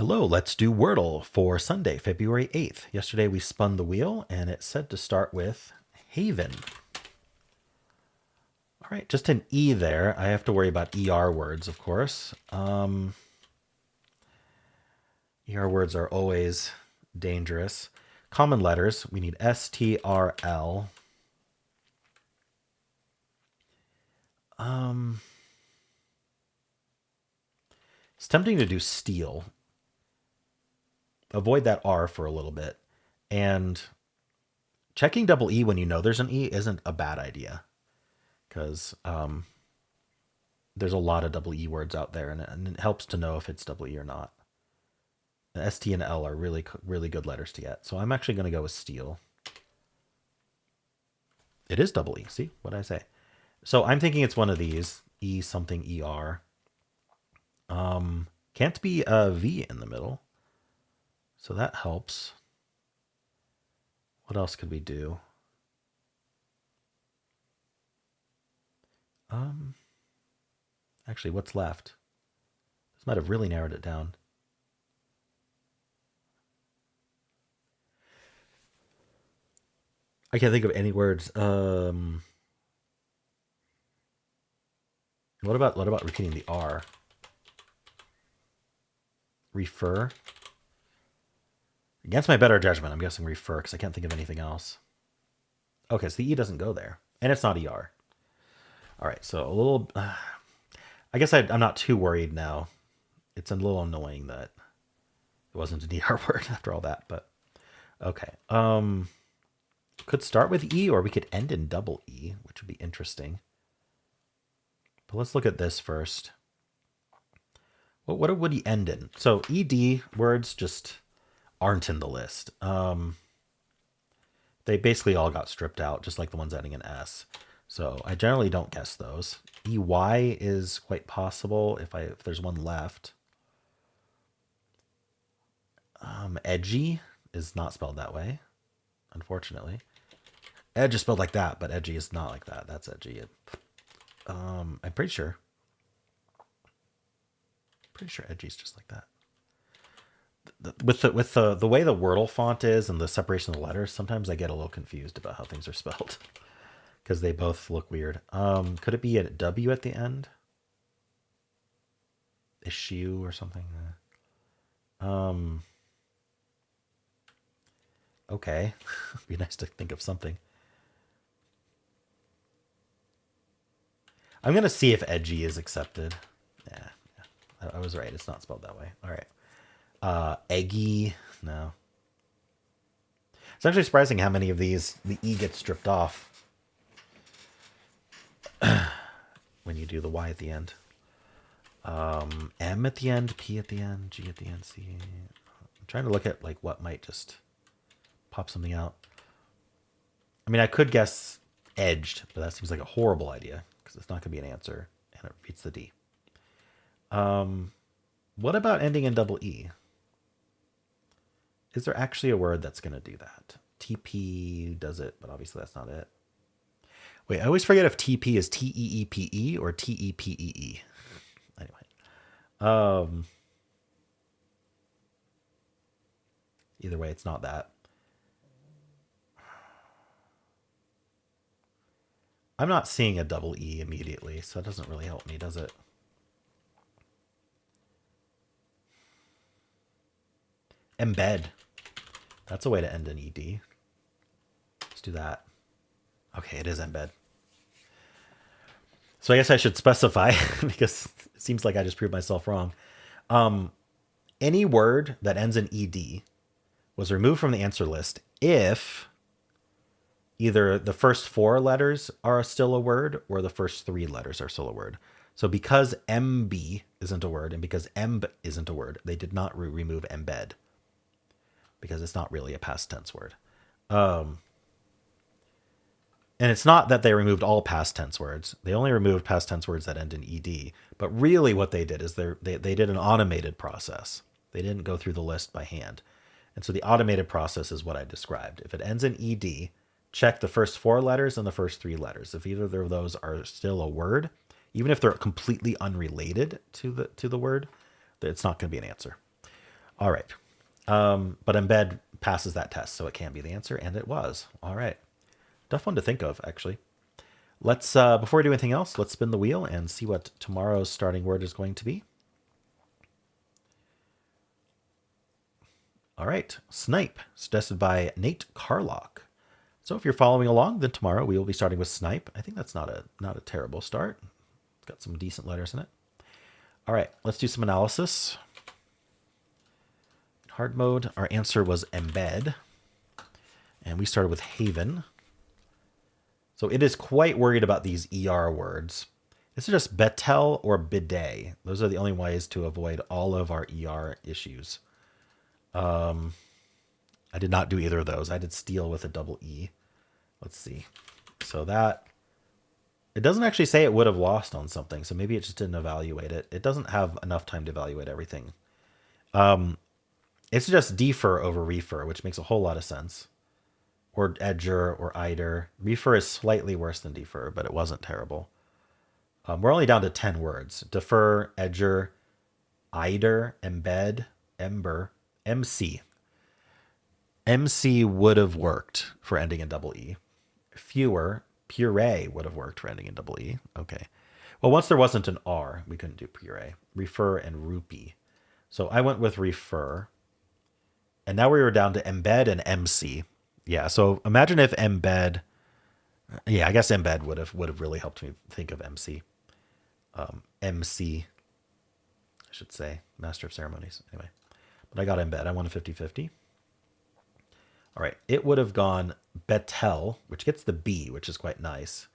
Hello, let's do Wordle for Sunday, February 8th. Yesterday we spun the wheel and it said to start with Haven. All right, just an E there. I have to worry about ER words, of course. ER words are always dangerous. Common letters, we need S, T, R, L. It's tempting to do steal. Avoid that R for a little bit. And checking double E when you know there's an E isn't a bad idea, because there's a lot of double E words out there, and it helps to know if it's double E or not. The S, T, and L are really, really good letters to get. So I'm actually going to go with steal. It is double E. See what I say? So I'm thinking it's one of these. E something ER. Can't be a V in the middle. So that helps. What else could we do? Actually, what's left? This might have really narrowed it down. I can't think of any words. What about repeating the R? Refer. Against my better judgment, I'm guessing refer because I can't think of anything else. Okay, so the E doesn't go there, and it's not ER. All right, so a little. I guess I'm not too worried now. It's a little annoying that it wasn't an ER word after all that, but okay. Could start with E, or we could end in double E, which would be interesting. But let's look at this first. Well, what would he end in? So ED words just aren't in the list. They basically all got stripped out, just like the ones ending in S. So I generally don't guess those. EY is quite possible if there's one left. Edgy is not spelled that way, unfortunately. Edge is spelled like that, but edgy is not like that. That's edgy. I'm pretty sure. Edgy is just like that. With the way the Wordle font is and the separation of the letters, sometimes I get a little confused about how things are spelled because they both look weird. Could it be a W at the end? Issue or something? Okay. It'd be nice to think of something. I'm going to see if edgy is accepted. Yeah, I was right. It's not spelled that way. All right. Eggy. No. It's actually surprising how many of these the E gets stripped off when you do the Y at the end. M at the end, P at the end, G at the end, C. I'm trying to look at like what might just pop something out. I mean, I could guess edged, but that seems like a horrible idea because it's not going to be an answer, and it repeats the D. What about ending in double E? Is there actually a word that's going to do that? TP does it, but obviously that's not it. Wait, I always forget if TP is TEEPE or TEPEE. Anyway. Either way, it's not that. I'm not seeing a double E immediately, so it doesn't really help me, does it? Embed. That's a way to end an ED. Let's do that. Okay, it is embed. So I guess I should specify because it seems like I just proved myself wrong. Any word that ends in ED was removed from the answer list if either the first 4 letters are still a word or the first 3 letters are still a word. So because MB isn't a word and because EMB isn't a word, they did not remove embed because it's not really a past tense word. And it's not that they removed all past tense words. They only removed past tense words that end in ED. But really what they did is they did an automated process. They didn't go through the list by hand. And so the automated process is what I described. If it ends in ED, check the first 4 letters and the first 3 letters. If either of those are still a word, even if they're completely unrelated to the word, it's not going to be an answer. All right. But embed passes that test, so it can be the answer, and it was. All right. Tough one to think of, actually. Let's, before we do anything else, let's spin the wheel and see what tomorrow's starting word is going to be. All right. Snipe, suggested by Nate Carlock. So if you're following along, then tomorrow we will be starting with snipe. I think that's not a terrible start. It's got some decent letters in it. All right, let's do some analysis. Hard mode, our answer was embed. And we started with haven. So it is quite worried about these ER words. This is just betel or bidet. Those are the only ways to avoid all of our ER issues. I did not do either of those. I did steal with a double E. Let's see. So that, it doesn't actually say it would have lost on something, so maybe it just didn't evaluate it. It doesn't have enough time to evaluate everything. It's just defer over refer, which makes a whole lot of sense. Or edger or eider. Refer is slightly worse than defer, but it wasn't terrible. We're only down to 10 words. Defer, edger, eider, embed, ember, MC. MC would have worked for ending in double E. Fewer, puree would have worked for ending in double E. Okay. Well, once there wasn't an R, we couldn't do puree. Refer and rupee. So I went with refer. And now we were down to embed and MC. Yeah, so imagine if embed, yeah, I guess embed would have really helped me think of MC. MC, I should say, master of ceremonies. Anyway, but I got embed. I won a 50-50. All right, it would have gone betel, which gets the B, which is quite nice.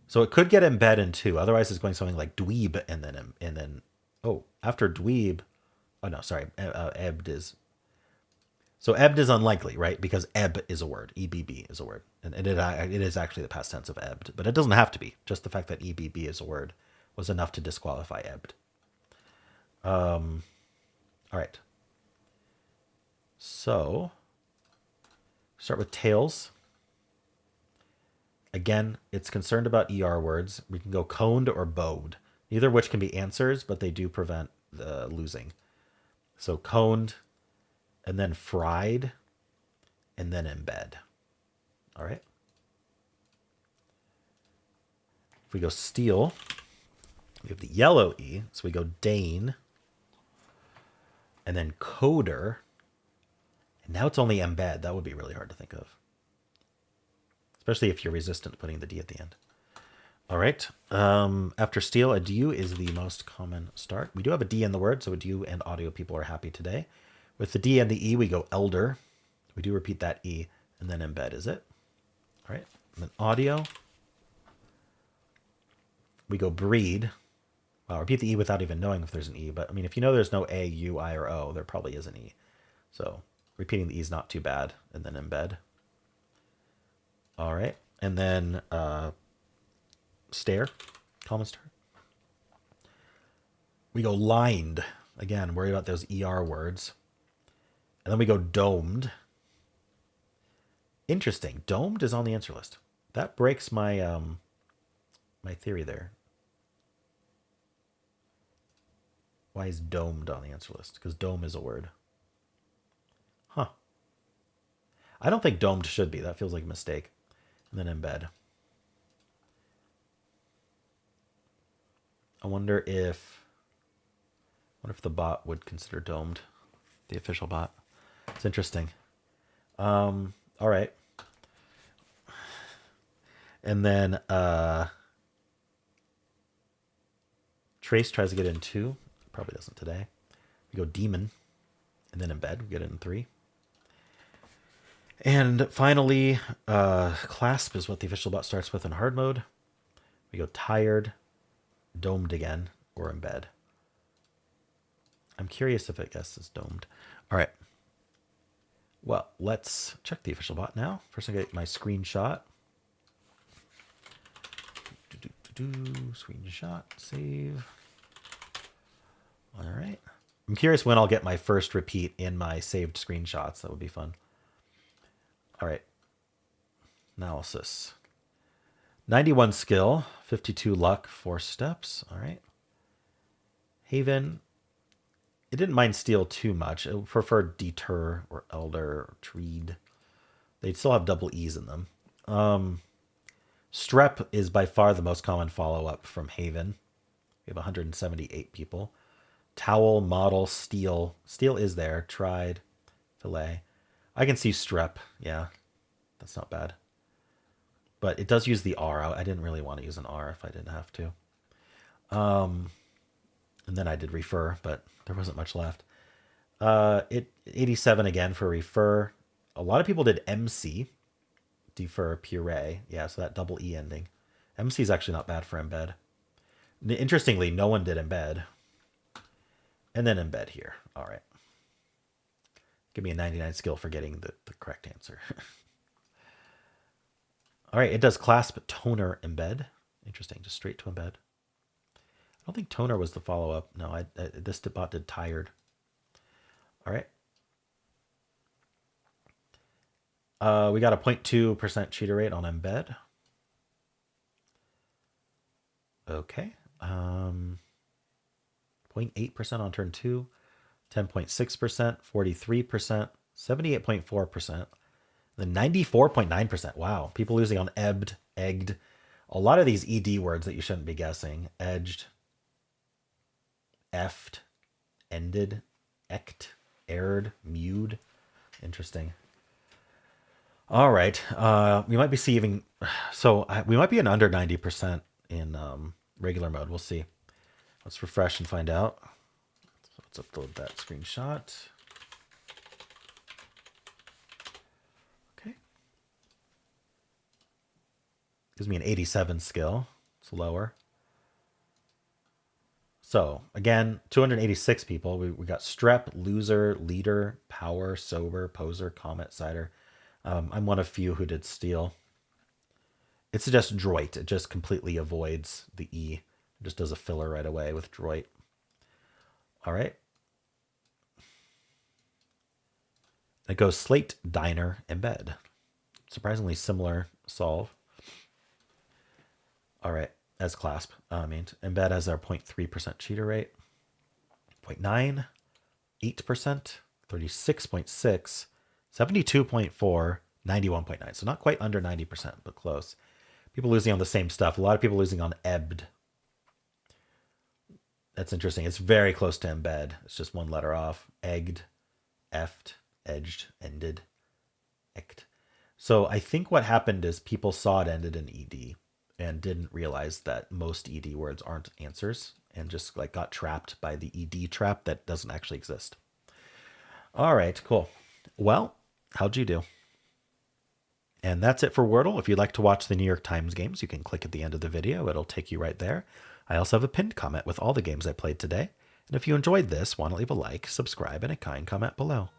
So it could get embed in two. Otherwise, it's going something like dweeb and then oh, after dweeb, oh no, sorry, ebbed is. So ebbed is unlikely, right? Because ebb is a word. EBB is a word. And it is actually the past tense of ebbed. But it doesn't have to be. Just the fact that EBB is a word was enough to disqualify ebbed. All right. So start with tails. Again, it's concerned about ER words. We can go coned or bowed. Neither of which can be answers, but they do prevent the losing. So coned, and then fried, and then embed. All right. If we go steal, we have the yellow E. So we go Dane, and then coder. And now it's only embed. That would be really hard to think of. Especially if you're resistant to putting the D at the end. All right. After steal, a DU is the most common start. We do have a D in the word, so a DU and audio people are happy today. With the D and the E, we go elder. We do repeat that E, and then embed is it. All right. And then audio. We go breed. Well, repeat the E without even knowing if there's an E. But, I mean, if you know there's no A, U, I, or O, there probably is an E. So repeating the E is not too bad. And then embed. All right. And then stare. Common start. We go lined. Again, worry about those ER words. And then we go domed. Interesting. Domed is on the answer list. That breaks my my theory there. Why is domed on the answer list? Because dome is a word. Huh. I don't think domed should be. That feels like a mistake. And then embed. I wonder if the bot would consider domed, the official bot. It's interesting. All right. And then Trace tries to get in 2. Probably doesn't today. We go demon, and then embed. We get it in 3. And finally, clasp is what the official bot starts with in hard mode. We go tired, domed again, or embed. I'm curious if it guesses domed. All right. Well, let's check the official bot now. First, I get my screenshot. Screenshot, save. All right. I'm curious when I'll get my first repeat in my saved screenshots. That would be fun. All right. Analysis. 91 skill, 52 luck, 4 steps. All right. Haven It didn't mind steal too much. It preferred deter or elder or treed. They still have double E's in them. Strep is by far the most common follow-up from Haven. We have 178 people. Towel, model, steel. Steel is there. Tried, fillet. I can see strep. Yeah, that's not bad. But it does use the R. I didn't really want to use an R if I didn't have to. And then I did refer, but there wasn't much left. 87 again for refer. A lot of people did MC, defer, puree. Yeah, so that double E ending. MC is actually not bad for embed. Interestingly, no one did embed. And then embed here. All right. Give me a 99 skill for getting the correct answer. All right, it does clasp toner embed. Interesting, just straight to embed. I don't think toner was the follow-up. No, this bot did tired. All right. We got a 0.2% cheater rate on embed. Okay. 0.8% on turn 2, 10.6%, 43%, 78.4%, then 94.9%. Wow. People losing on ebbed, egged. A lot of these ED words that you shouldn't be guessing. Edged, effed, ended, ect, aired, mewed. Interesting. All right. We might be seeing, so we might be in under 90% in regular mode. We'll see. Let's refresh and find out. So let's upload that screenshot. Okay. Gives me an 87 skill. It's lower. So again, 286 people. We got strep, loser, leader, power, sober, poser, comet, cider. I'm one of few who did steal. It suggests droit. It just completely avoids the E. It just does a filler right away with droit. All right. It goes slate, diner, embed. Surprisingly similar solve. All right, as clasp. Embed has our 0.3% cheater rate. 0.9, 8%, 36.6, 72.4, 91.9. So not quite under 90%, but close. People losing on the same stuff. A lot of people losing on ebbed. That's interesting. It's very close to embed. It's just one letter off. Egged, effed, edged, ended, ect. So I think what happened is people saw it ended in ED and didn't realize that most ED words aren't answers and just like got trapped by the ED trap that doesn't actually exist. All right, cool. Well, how'd you do? And that's it for Wordle. If you'd like to watch the New York Times games, you can click at the end of the video. It'll take you right there. I also have a pinned comment with all the games I played today. And if you enjoyed this, want to leave a like, subscribe, and a kind comment below.